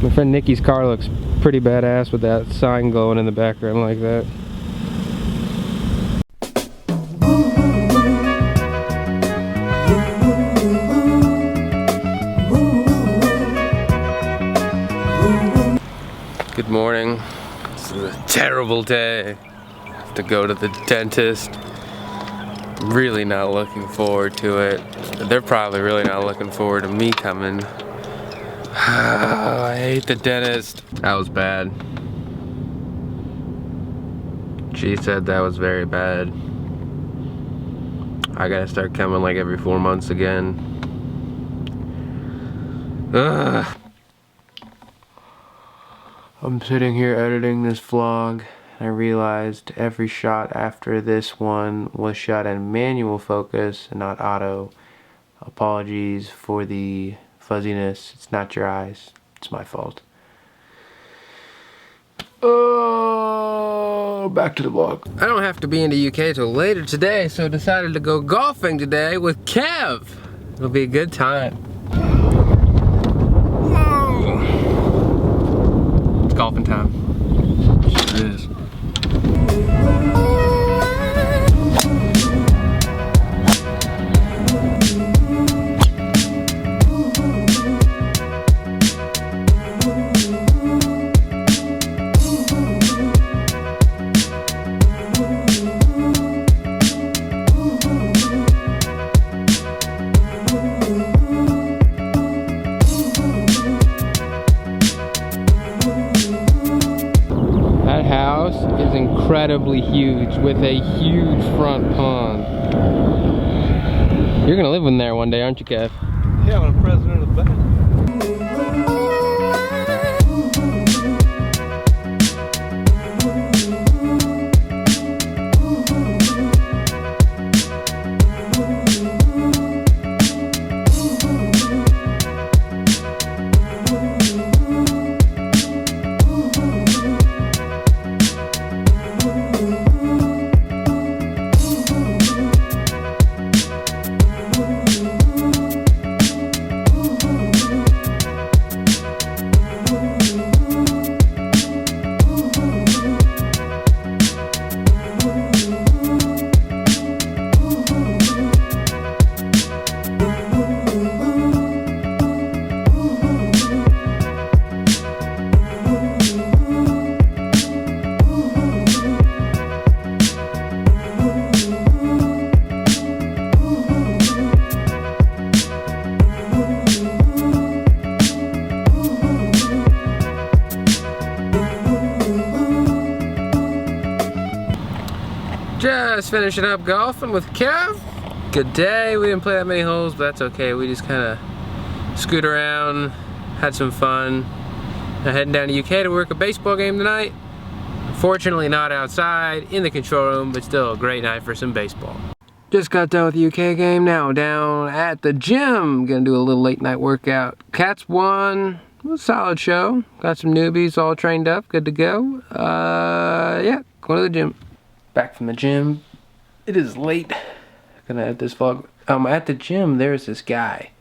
My friend Nikki's car looks pretty badass with that sign glowing in the background like that. Good morning. This is a terrible day. I have to go to the dentist. Really not looking forward to it. They're probably really not looking forward to me coming. I hate the dentist. That was bad. She said that was very bad. I gotta start coming like every 4 months again. Ugh. I'm sitting here editing this vlog. I realized every shot after this one was shot in manual focus and not auto. Apologies for the fuzziness. It's not your eyes. It's my fault. Oh, back to the vlog. I don't have to be in the UK till later today, so I decided to go golfing today with Kev. It'll be a good time. Whoa! It's golfing time. Sure is. Is incredibly huge with a huge front pond. You're gonna live in there one day, aren't you, Kev? Yeah, I'm president of the bank. Just finishing up golfing with Kev. Good day. We didn't play that many holes, but that's okay. We just kind of scoot around, had some fun. Now heading down to UK to work a baseball game tonight. Unfortunately not outside, in the control room, but still a great night for some baseball. Just got done with the UK game, now down at the gym. Gonna do a little late night workout. Cats won. It was a solid show. Got some newbies all trained up, good to go. Yeah, going to the gym. Back from the gym. It is late. Gonna edit this vlog. At the gym, there's this guy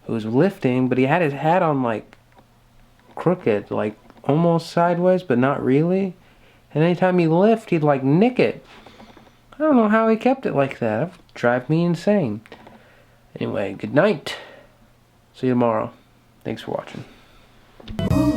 who was lifting, but he had his hat on like crooked, like almost sideways, but not really. And anytime he lift, he'd like nick it. I don't know how he kept it like that. That would drive me insane. Anyway, good night. See you tomorrow. Thanks for watching. Ooh.